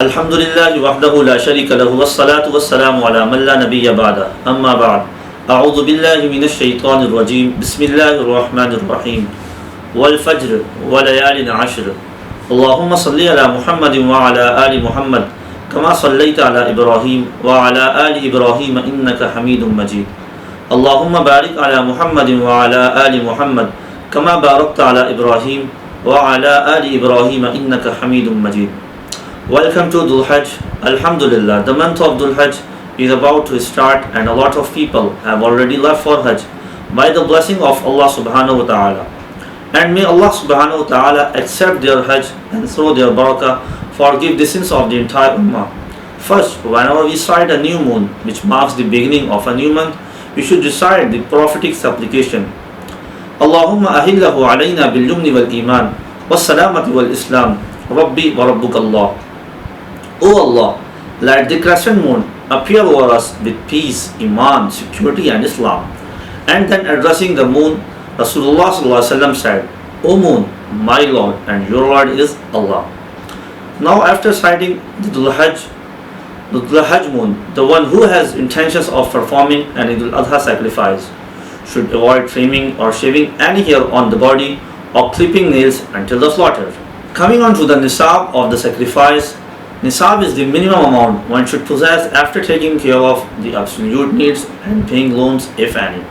Alhamdulillah wahdahu la sharika lahu wassalatu wassalamu ala man la nabiyya ba'da amma ba'd. A'udhu billahi minash shaitanir rajim. Bismillahir rahmanir rahim. Wal fajr wa layalin ashr. Allahumma salli ala Muhammadin wa ala ali Muhammad kama sallaita ala Ibrahim wa ala ali Ibrahim innaka Hamidum Majid. Allahumma barik ala Muhammadin wa ala ali Muhammad kama barakta ala Ibrahim wa ala ali Ibrahim innaka Hamidum Majid. Welcome to Dhul Hajj. Alhamdulillah, the month of Dhul Hajj is about to start and a lot of people have already left for Hajj by the blessing of Allah subhanahu wa ta'ala. And may Allah subhanahu wa ta'ala accept their Hajj and through their barakah forgive the sins of the entire ummah. First, whenever we sight a new moon which marks the beginning of a new month, we should recite the prophetic supplication. Allahumma ahillahu alayna bil yumni wal iman was salamati wal islam rabbi wa rabbuk Allah. O Allah, let the crescent moon appear over us with peace, iman, security and Islam. And then addressing the moon, Rasulullah said, O moon, my Lord and your Lord is Allah. Now after citing the Dhul Hajj moon, the one who has intentions of performing an Eid al-Adha sacrifice should avoid trimming or shaving any hair on the body or clipping nails until the slaughter. Coming on to the nisab of the sacrifice, nisab is the minimum amount one should possess after taking care of the absolute needs and paying loans if any.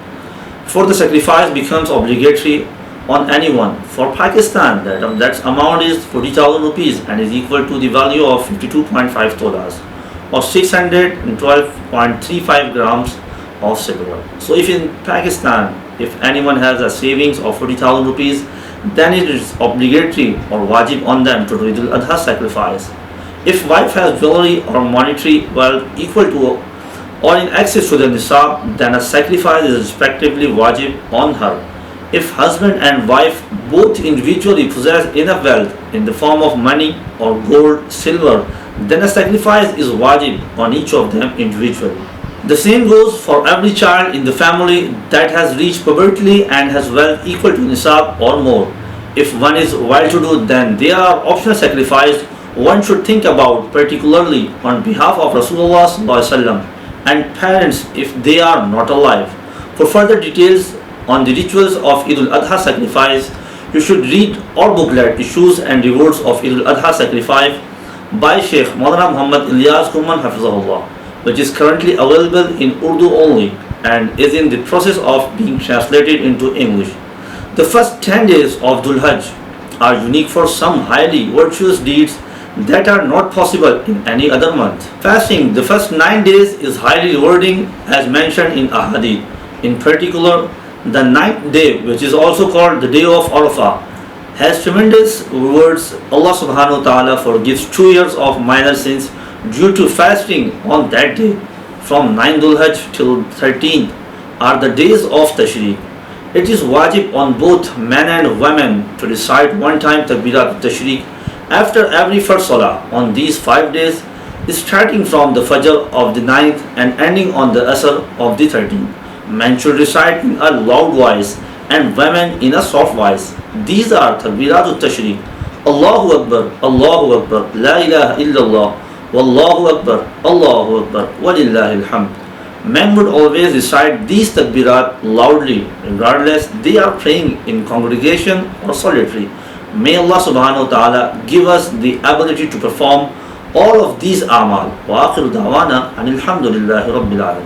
For the sacrifice becomes obligatory on anyone. For Pakistan, that amount is 40,000 rupees and is equal to the value of 52.5 tolas or 612.35 grams of silver. So if in Pakistan, if anyone has a savings of 40,000 rupees, then it is obligatory or wajib on them to do the Adha sacrifice. If wife has jewelry or monetary wealth equal to or in excess to the nisab, then a sacrifice is respectively wajib on her. If husband and wife both individually possess enough wealth in the form of money or gold, silver, then a sacrifice is wajib on each of them individually. The same goes for every child in the family that has reached puberty and has wealth equal to nisab or more. If one is well-to-do, then they are optional sacrifice one should think about, particularly on behalf of Rasulullah ﷺ and parents if they are not alive. For further details on the rituals of Eid al-Adha sacrifice, you should read our booklet Issues and Rewards of Eid al-Adha sacrifice by Sheikh Maulana Muhammad Ilyas Kuman Hafizahullah, which is currently available in Urdu only and is in the process of being translated into English. The first 10 days of Dhul Hajj are unique for some highly virtuous deeds that are not possible in any other month. Fasting the first 9 days is highly rewarding as mentioned in Ahadith. In particular, the 9th day, which is also called the day of Arafah, has tremendous rewards. Allah subhanahu wa ta'ala forgives 2 years of minor sins due to fasting on that day. From 9th Dhul Hajj till 13th are the days of Tashriq. It is wajib on both men and women to recite one time Takbirat Tashriq after every first salah on these 5 days, starting from the Fajr of the 9th and ending on the Asr of the 13th. Men should recite in a loud voice and women in a soft voice. These are Takbiratul Tashriq: Allahu Akbar, Allahu Akbar, La ilaha illallah, Wallahu Akbar, Allahu Akbar, Walillahil hamd. Men would always recite these takbirat loudly, regardless they are praying in congregation or solitary. May Allah subhanahu wa ta'ala give us the ability to perform all of these amal. Wa akhiru da'wana anil hamdulillahi rabbil alamin.